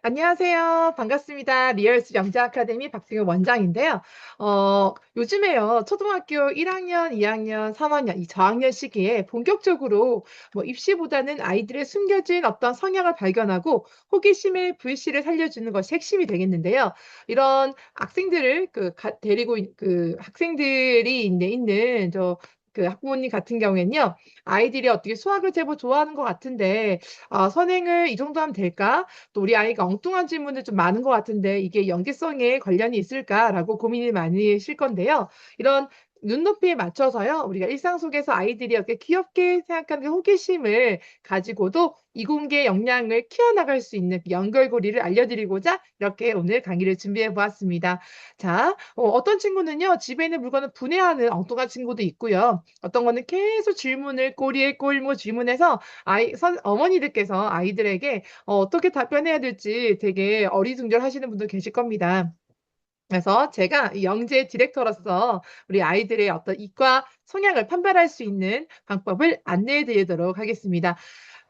안녕하세요. 반갑습니다. 리얼스 영재 아카데미 박승현 원장인데요. 요즘에요. 초등학교 1학년, 2학년, 3학년 이 저학년 시기에 본격적으로 뭐 입시보다는 아이들의 숨겨진 어떤 성향을 발견하고 호기심의 불씨를 살려주는 것이 핵심이 되겠는데요. 이런 학생들을 데리고 학생들이 있는 학부모님 같은 경우에는요. 아이들이 어떻게 수학을 제법 좋아하는 것 같은데 선행을 이 정도 하면 될까? 또 우리 아이가 엉뚱한 질문을 좀 많은 것 같은데 이게 연계성에 관련이 있을까라고 고민이 많으실 건데요. 이런 눈높이에 맞춰서요. 우리가 일상 속에서 아이들이 이렇게 귀엽게 생각하는 그 호기심을 가지고도 이공계 역량을 키워나갈 수 있는 연결고리를 알려드리고자 이렇게 오늘 강의를 준비해 보았습니다. 자, 어떤 친구는요. 집에 있는 물건을 분해하는 엉뚱한 친구도 있고요. 어떤 거는 계속 질문을 꼬리에 꼬리고 질문해서 어머니들께서 아이들에게 어떻게 답변해야 될지 되게 어리둥절하시는 분도 계실 겁니다. 그래서 제가 이 영재 디렉터로서 우리 아이들의 어떤 이과 성향을 판별할 수 있는 방법을 안내해 드리도록 하겠습니다.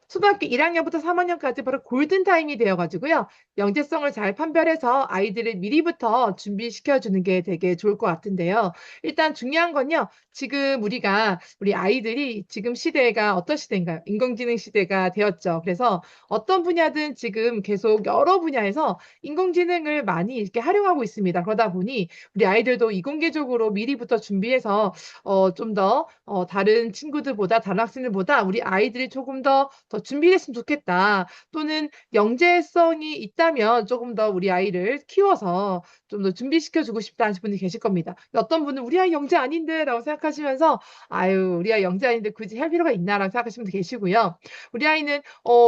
초등학교 1학년부터 3학년까지 바로 골든타임이 되어가지고요. 영재성을 잘 판별해서 아이들을 미리부터 준비시켜 주는 게 되게 좋을 것 같은데요. 일단 중요한 건요. 지금 우리 아이들이 지금 시대가 어떤 시대인가요? 인공지능 시대가 되었죠. 그래서 어떤 분야든 지금 계속 여러 분야에서 인공지능을 많이 이렇게 활용하고 있습니다. 그러다 보니 우리 아이들도 이공계적으로 미리부터 준비해서 좀 더 다른 친구들보다 다른 학생들보다 우리 아이들이 조금 더 준비했으면 좋겠다. 또는 영재성이 있다면 조금 더 우리 아이를 키워서 좀 더 준비시켜 주고 싶다 하시는 분이 계실 겁니다. 어떤 분은 '우리 아이 영재 아닌데.'라고 생각하시면서 '아유 우리 아이 영재 아닌데 굳이 할 필요가 있나.'라고 생각하시는 분도 계시고요. 우리 아이는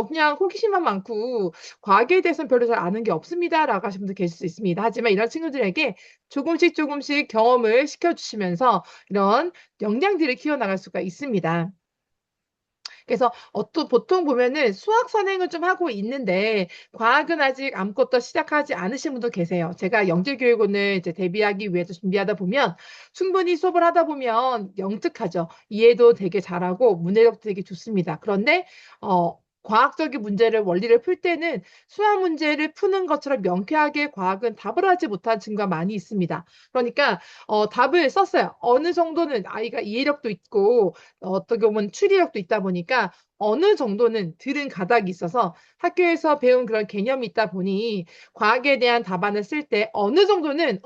그냥 호기심만 많고 과학에 대해서는 별로 잘 아는 게 없습니다라고 하시는 분도 계실 수 있습니다. 하지만 이런 친구들에게 조금씩 조금씩 경험을 시켜주시면서 이런 역량들을 키워나갈 수가 있습니다. 그래서 또 보통 보면은 수학 선행을 좀 하고 있는데 과학은 아직 아무것도 시작하지 않으신 분도 계세요. 제가 영재 교육원을 이제 대비하기 위해서 준비하다 보면 충분히 수업을 하다 보면 영특하죠. 이해도 되게 잘하고 문해력도 되게 좋습니다. 그런데 과학적인 문제를 원리를 풀 때는 수학 문제를 푸는 것처럼 명쾌하게 과학은 답을 하지 못한 친구가 많이 있습니다. 그러니까 답을 썼어요. 어느 정도는 아이가 이해력도 있고 어떻게 보면 추리력도 있다 보니까 어느 정도는 들은 가닥이 있어서 학교에서 배운 그런 개념이 있다 보니 과학에 대한 답안을 쓸 때 어느 정도는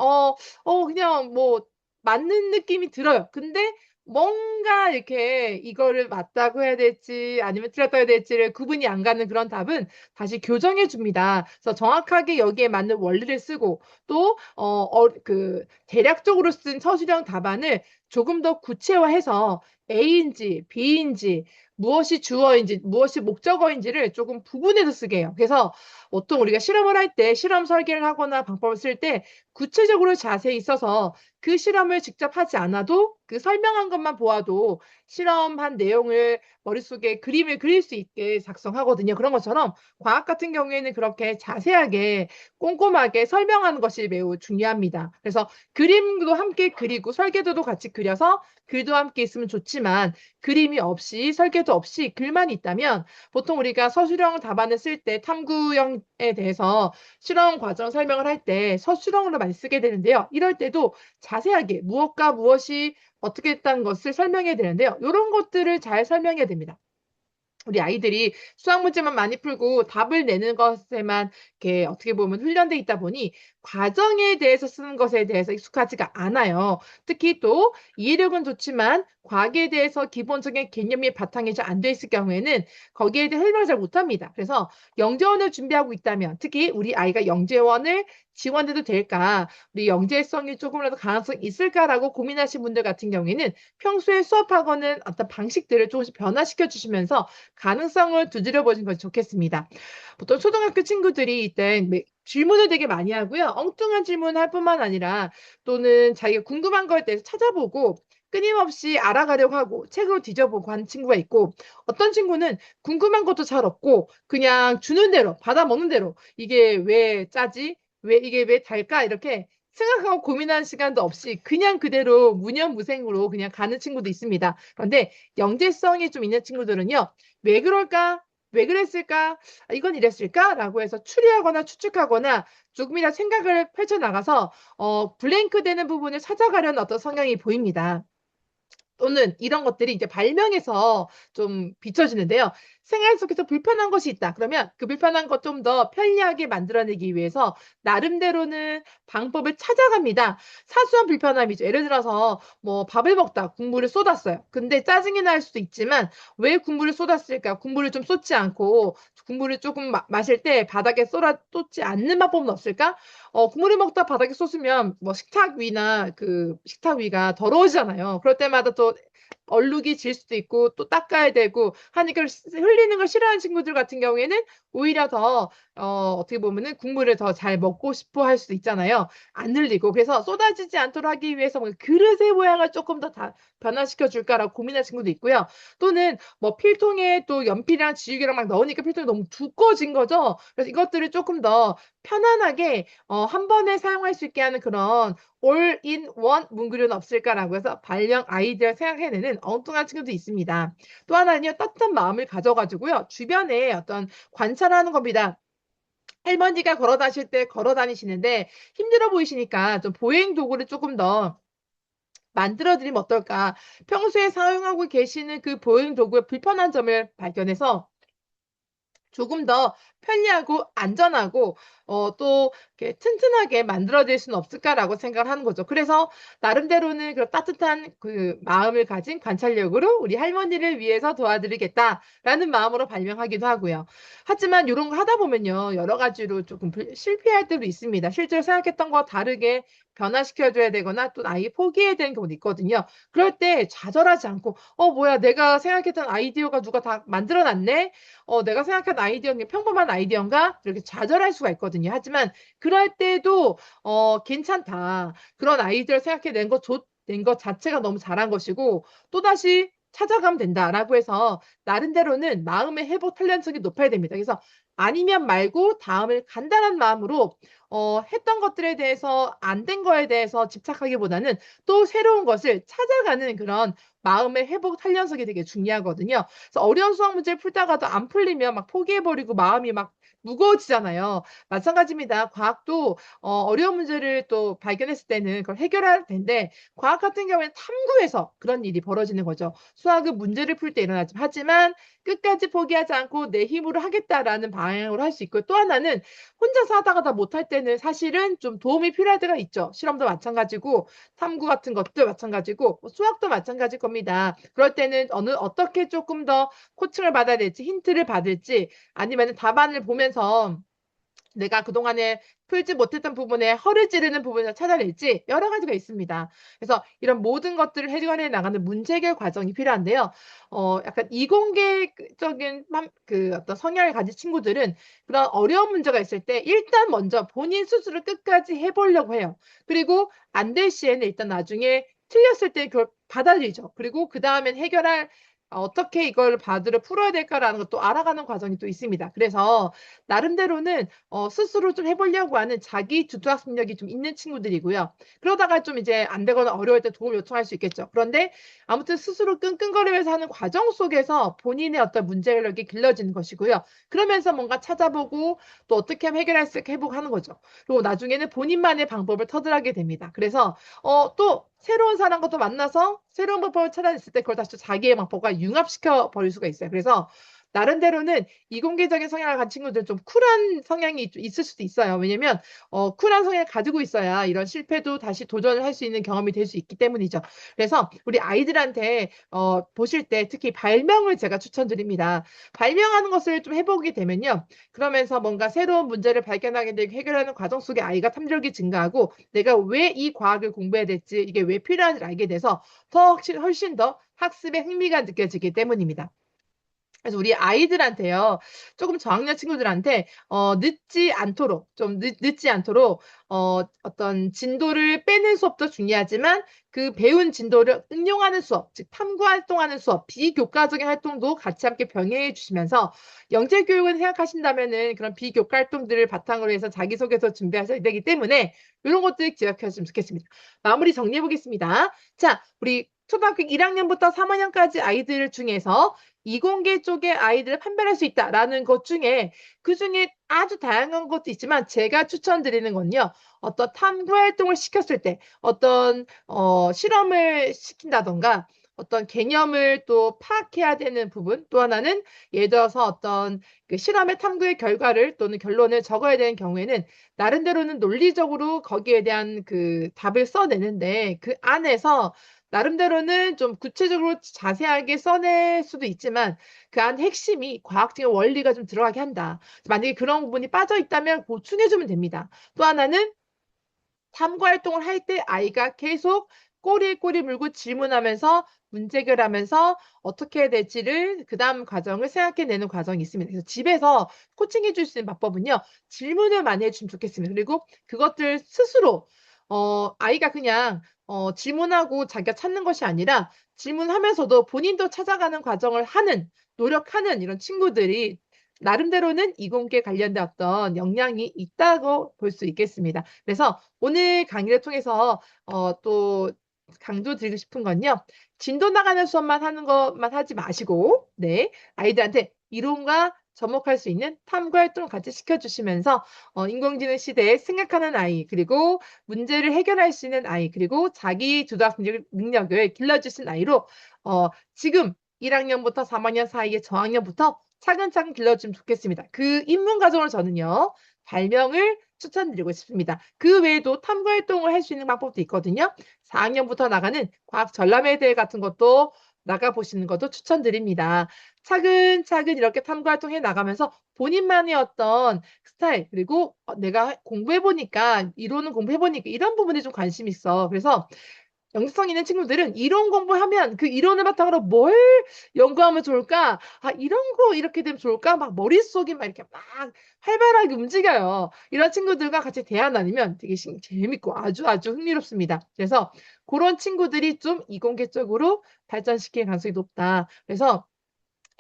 그냥 뭐 맞는 느낌이 들어요. 근데 뭔가 이렇게 이거를 맞다고 해야 될지 아니면 틀렸다고 해야 될지를 구분이 안 가는 그런 답은 다시 교정해 줍니다. 그래서 정확하게 여기에 맞는 원리를 쓰고 또 대략적으로 쓴 서술형 답안을 조금 더 구체화해서 A인지 B인지 무엇이 주어인지 무엇이 목적어인지를 조금 구분해서 쓰게 해요. 그래서 보통 우리가 실험을 할 때 실험 설계를 하거나 방법을 쓸 때 구체적으로 자세히 써서 그 실험을 직접 하지 않아도 그 설명한 것만 보아도 실험한 내용을 머릿속에 그림을 그릴 수 있게 작성하거든요. 그런 것처럼 과학 같은 경우에는 그렇게 자세하게 꼼꼼하게 설명하는 것이 매우 중요합니다. 그래서 그림도 함께 그리고 설계도도 같이 그려서 글도 함께 있으면 좋지만 그림이 없이 설계도 없이 글만 있다면 보통 우리가 서술형 답안을 쓸 때 탐구형에 대해서 실험 과정 설명을 할 때 서술형으로 많이 쓰게 되는데요. 이럴 때도 자세하게 무엇과 무엇이 어떻게 했다는 것을 설명해야 되는데요. 요런 것들을 잘 설명해야 됩니다. 우리 아이들이 수학 문제만 많이 풀고 답을 내는 것에만 이렇게 어떻게 보면 훈련돼 있다 보니 과정에 대해서 쓰는 것에 대해서 익숙하지가 않아요. 특히 또 이해력은 좋지만 과학에 대해서 기본적인 개념이 바탕이 잘 안 돼 있을 경우에는 거기에 대해 설명을 잘 못합니다. 그래서 영재원을 준비하고 있다면 특히 우리 아이가 영재원을 지원해도 될까? 우리 영재성이 조금이라도 가능성이 있을까라고 고민하신 분들 같은 경우에는 평소에 수업하고는 어떤 방식들을 조금씩 변화시켜 주시면서 가능성을 두드려 보시는 것이 좋겠습니다. 보통 초등학교 친구들이 일단 질문을 되게 많이 하고요. 엉뚱한 질문할 뿐만 아니라 또는 자기가 궁금한 거에 대해서 찾아보고 끊임없이 알아가려고 하고 책으로 뒤져보고 하는 친구가 있고 어떤 친구는 궁금한 것도 잘 없고 그냥 주는 대로 받아먹는 대로 이게 왜 짜지? 이게 왜 달까? 이렇게 생각하고 고민하는 시간도 없이 그냥 그대로 무념무생으로 그냥 가는 친구도 있습니다. 그런데 영재성이 좀 있는 친구들은요. '왜 그럴까? 왜 그랬을까? 아, 이건 이랬을까?라고 해서 추리하거나 추측하거나 조금이나 생각을 펼쳐나가서 블랭크 되는 부분을 찾아가려는 어떤 성향이 보입니다. 또는 이런 것들이 이제 발명에서 좀 비춰지는데요. 생활 속에서 불편한 것이 있다. 그러면 그 불편한 것 좀 더 편리하게 만들어내기 위해서 나름대로는 방법을 찾아갑니다. 사소한 불편함이죠. 예를 들어서 뭐 밥을 먹다 국물을 쏟았어요. 근데 짜증이 날 수도 있지만 왜 국물을 쏟았을까? 국물을 좀 쏟지 않고 국물을 조금 마실 때 바닥에 쏟지 않는 방법은 없을까? 국물을 먹다 바닥에 쏟으면 뭐 식탁 위나 그 식탁 위가 더러워지잖아요. 그럴 때마다 또 얼룩이 질 수도 있고 또 닦아야 되고 하니까 흘리는 걸 싫어하는 친구들 같은 경우에는 오히려 더 어떻게 보면은 국물을 더 잘 먹고 싶어 할 수도 있잖아요. 안 흘리고. 그래서 쏟아지지 않도록 하기 위해서 뭐 그릇의 모양을 조금 더 변화시켜 줄까라고 고민하는 친구도 있고요. 또는 뭐 필통에 또 연필이랑 지우개랑 막 넣으니까 필통이 너무 두꺼워진 거죠. 그래서 이것들을 조금 더 편안하게 한 번에 사용할 수 있게 하는 그런 올인원 문구류는 없을까라고 해서 발명 아이디어를 생각해내는 엉뚱한 친구도 있습니다. 또 하나는요, 따뜻한 마음을 가져가지고요, 주변에 어떤 관찰하는 겁니다. 할머니가 걸어 다니시는데 힘들어 보이시니까 좀 보행 도구를 조금 더 만들어 드리면 어떨까? 평소에 사용하고 계시는 그 보행 도구의 불편한 점을 발견해서 조금 더 편리하고 안전하고 또 이렇게 튼튼하게 만들어질 수는 없을까라고 생각을 하는 거죠. 그래서 나름대로는 그런 따뜻한 그 마음을 가진 관찰력으로 우리 할머니를 위해서 도와드리겠다라는 마음으로 발명하기도 하고요. 하지만 요런 거 하다 보면요. 여러 가지로 조금 실패할 때도 있습니다. 실제로 생각했던 거와 다르게 변화시켜 줘야 되거나 또 아예 포기해야 되는 경우도 있거든요. 그럴 때 좌절하지 않고 뭐야 내가 생각했던 아이디어가 누가 다 만들어 놨네. 내가 생각한 아이디어는 평범한 아이디어인가? 이렇게 좌절할 수가 있거든요. 하지만 그럴 때도 괜찮다. 그런 아이디어를 생각해 낸 것 자체가 너무 잘한 것이고 또다시 찾아가면 된다라고 해서 나름대로는 마음의 회복 탄력성이 높아야 됩니다. 그래서 아니면 말고 다음을 간단한 마음으로 했던 것들에 대해서 안 된 거에 대해서 집착하기보다는 또 새로운 것을 찾아가는 그런 마음의 회복 탄력성이 되게 중요하거든요. 그래서 어려운 수학 문제를 풀다가도 안 풀리면 막 포기해버리고 마음이 막 무거워지잖아요. 마찬가지입니다. 과학도 어려운 문제를 또 발견했을 때는 그걸 해결할 텐데 과학 같은 경우에는 탐구해서 그런 일이 벌어지는 거죠. 수학은 문제를 풀 때 일어나지 하지만 끝까지 포기하지 않고 내 힘으로 하겠다라는 방향으로 할 수 있고 또 하나는 혼자서 하다가 다 못할 때는 사실은 좀 도움이 필요할 때가 있죠. 실험도 마찬가지고 탐구 같은 것도 마찬가지고 뭐 수학도 마찬가지일 겁니다. 그럴 때는 어떻게 조금 더 코칭을 받아야 될지 힌트를 받을지 아니면은 답안을 보면서 내가 그동안에 풀지 못했던 부분에 허를 찌르는 부분을 찾아낼지 여러 가지가 있습니다. 그래서 이런 모든 것들을 해결해 나가는 문제 해결 과정이 필요한데요. 약간 이공계적인 그 어떤 성향을 가진 친구들은 그런 어려운 문제가 있을 때 일단 먼저 본인 스스로 끝까지 해보려고 해요. 그리고 안 될 시에는 일단 나중에 틀렸을 때 그걸 받아들이죠. 그리고 그 다음엔 해결할 어떻게 이걸 풀어야 될까라는 것도 알아가는 과정이 또 있습니다. 그래서 나름대로는 스스로 좀 해보려고 하는 자기 주도학 능력이 좀 있는 친구들이고요. 그러다가 좀 이제 안 되거나 어려울 때 도움을 요청할 수 있겠죠. 그런데 아무튼 스스로 끙끙거리면서 하는 과정 속에서 본인의 어떤 문제 해결력이 길러지는 것이고요. 그러면서 뭔가 찾아보고 또 어떻게 하면 해결할 수 있게 해보고 하는 거죠. 그리고 나중에는 본인만의 방법을 터득하게 됩니다. 그래서 또 새로운 사람과 또 만나서 새로운 방법을 찾아냈을 때 그걸 다시 또 자기의 방법과 융합시켜 버릴 수가 있어요. 그래서 나름대로는 이공계적인 성향을 가진 친구들은 좀 쿨한 성향이 있을 수도 있어요. 왜냐면 쿨한 성향을 가지고 있어야 이런 실패도 다시 도전을 할 수 있는 경험이 될 수 있기 때문이죠. 그래서 우리 아이들한테 보실 때 특히 발명을 제가 추천드립니다. 발명하는 것을 좀 해보게 되면요. 그러면서 뭔가 새로운 문제를 발견하게 되고 해결하는 과정 속에 아이가 탐욕이 증가하고 내가 왜 이 과학을 공부해야 될지 이게 왜 필요한지를 알게 돼서 훨씬 더 학습의 흥미가 느껴지기 때문입니다. 그래서 우리 아이들한테요. 조금 저학년 친구들한테 늦지 않도록 좀 늦지 않도록 어떤 진도를 빼는 수업도 중요하지만 그 배운 진도를 응용하는 수업, 즉 탐구 활동하는 수업, 비교과적인 활동도 같이 함께 병행해 주시면서 영재 교육을 생각하신다면은 그런 비교과 활동들을 바탕으로 해서 자기소개서 준비하셔야 되기 때문에 이런 것들 기억하시면 좋겠습니다. 마무리 정리해 보겠습니다. 자, 우리 초등학교 1학년부터 3학년까지 아이들 중에서 이공계 쪽의 아이들을 판별할 수 있다라는 것 중에 그중에 아주 다양한 것도 있지만 제가 추천드리는 건요. 어떤 탐구 활동을 시켰을 때 어떤 실험을 시킨다던가 어떤 개념을 또 파악해야 되는 부분 또 하나는 예를 들어서 어떤 그 실험의 탐구의 결과를 또는 결론을 적어야 되는 경우에는 나름대로는 논리적으로 거기에 대한 그 답을 써내는데 그 안에서 나름대로는 좀 구체적으로 자세하게 써낼 수도 있지만 그 안 핵심이 과학적인 원리가 좀 들어가게 한다. 만약에 그런 부분이 빠져 있다면 보충해주면 됩니다. 또 하나는 탐구 활동을 할 때 아이가 계속 꼬리에 꼬리 물고 질문하면서 문제 해결하면서 어떻게 해야 될지를 그 다음 과정을 생각해내는 과정이 있습니다. 그래서 집에서 코칭해 줄 수 있는 방법은요. 질문을 많이 해주면 좋겠습니다. 그리고 그것들 스스로 아이가 그냥 질문하고 자기가 찾는 것이 아니라 질문하면서도 본인도 찾아가는 과정을 하는 노력하는 이런 친구들이 나름대로는 이공계 관련된 어떤 역량이 있다고 볼 수 있겠습니다. 그래서 오늘 강의를 통해서 또 강조드리고 싶은 건요. 진도 나가는 수업만 하는 것만 하지 마시고 네, 아이들한테 이론과 접목할 수 있는 탐구 활동을 같이 시켜주시면서 인공지능 시대에 생각하는 아이 그리고 문제를 해결할 수 있는 아이 그리고 자기 주도학 능력을 길러줄 수 있는 아이로 지금 1학년부터 3학년 사이에 저학년부터 차근차근 길러주면 좋겠습니다. 그 입문 과정을 저는요. 발명을 추천드리고 싶습니다. 그 외에도 탐구 활동을 할 수 있는 방법도 있거든요. 4학년부터 나가는 과학 전람회 대회 같은 것도 나가보시는 것도 추천드립니다. 차근차근 이렇게 탐구 활동해 나가면서 본인만의 어떤 스타일 그리고 내가 공부해보니까 이론은 공부해보니까 이런 부분에 좀 관심이 있어. 그래서 영재성 있는 친구들은 이론 공부하면 그 이론을 바탕으로 뭘 연구하면 좋을까? 아, 이런 거 이렇게 되면 좋을까? 막 머릿속이 막 이렇게 막 활발하게 움직여요. 이런 친구들과 같이 대화 나누면 되게 재밌고 아주 아주 흥미롭습니다. 그래서 그런 친구들이 좀 이공계 쪽으로 발전시킬 가능성이 높다. 그래서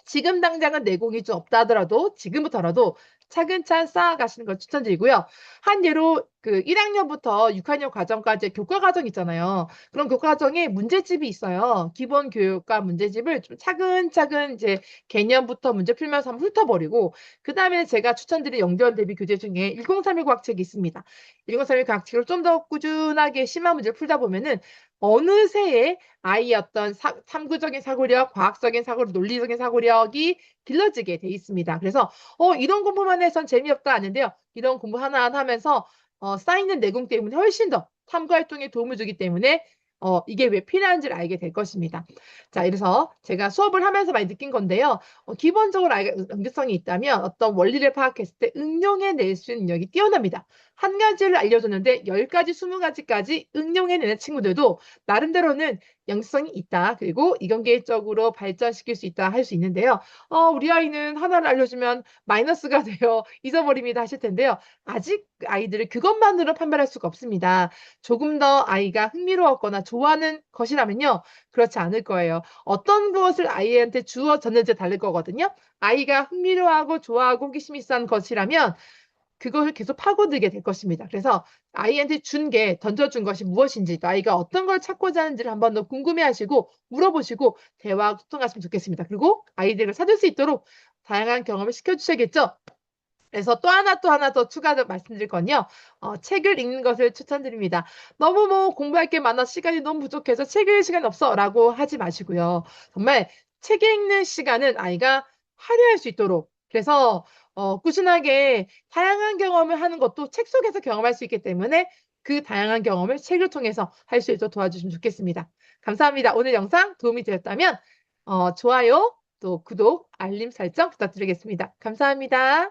지금 당장은 내공이 좀 없다 하더라도 지금부터라도 차근차근 쌓아가시는 걸 추천드리고요. 한 예로 그 1학년부터 6학년 과정까지 교과 과정 있잖아요. 그런 교과 과정에 문제집이 있어요. 기본 교육과 문제집을 좀 차근차근 이제 개념부터 문제 풀면서 한번 훑어버리고 그 다음에 제가 추천드린 영재원 대비 교재 중에 1031 과학책이 있습니다. 1031 과학책을 좀 더 꾸준하게 심화 문제를 풀다 보면은 어느 새에 아이의 어떤 탐구적인 사고력, 과학적인 사고력, 논리적인 사고력이 길러지게 돼 있습니다. 그래서 이런 공부만 해선 재미없다 하는데요. 이런 공부 하나하나 하면서 쌓이는 내공 때문에 훨씬 더 탐구 활동에 도움을 주기 때문에 이게 왜 필요한지를 알게 될 것입니다. 자, 이래서 제가 수업을 하면서 많이 느낀 건데요. 기본적으로 아이가 연계성이 있다면 어떤 원리를 파악했을 때 응용해낼 수 있는 능력이 뛰어납니다. 한 가지를 알려줬는데 10가지, 20가지까지 응용해내는 친구들도 나름대로는 연계성이 있다. 그리고 이경계적으로 발전시킬 수 있다 할 수 있는데요. 우리 아이는 하나를 알려주면 마이너스가 되어 잊어버립니다 하실 텐데요. 아직 아이들을 그것만으로 판별할 수가 없습니다. 조금 더 아이가 흥미로웠거나 좋아하는 것이라면요. 그렇지 않을 거예요. 어떤 것을 아이한테 주어졌는지 다를 거거든요. 아이가 흥미로워하고 좋아하고 호기심 있어 하는 것이라면 그것을 계속 파고들게 될 것입니다. 그래서 아이한테 던져준 것이 무엇인지, 또 아이가 어떤 걸 찾고자 하는지를 한번 더 궁금해하시고 물어보시고 대화 소통하시면 좋겠습니다. 그리고 아이들을 찾을 수 있도록 다양한 경험을 시켜주셔야겠죠. 그래서 또 하나 더 추가로 말씀드릴 건요. 책을 읽는 것을 추천드립니다. 너무 뭐 공부할 게 많아 시간이 너무 부족해서 책 읽을 시간이 없어 라고 하지 마시고요. 정말 책 읽는 시간은 아이가 할애할 수 있도록 그래서 꾸준하게 다양한 경험을 하는 것도 책 속에서 경험할 수 있기 때문에 그 다양한 경험을 책을 통해서 할 수 있도록 도와주시면 좋겠습니다. 감사합니다. 오늘 영상 도움이 되었다면 좋아요, 또 구독, 알림 설정 부탁드리겠습니다. 감사합니다.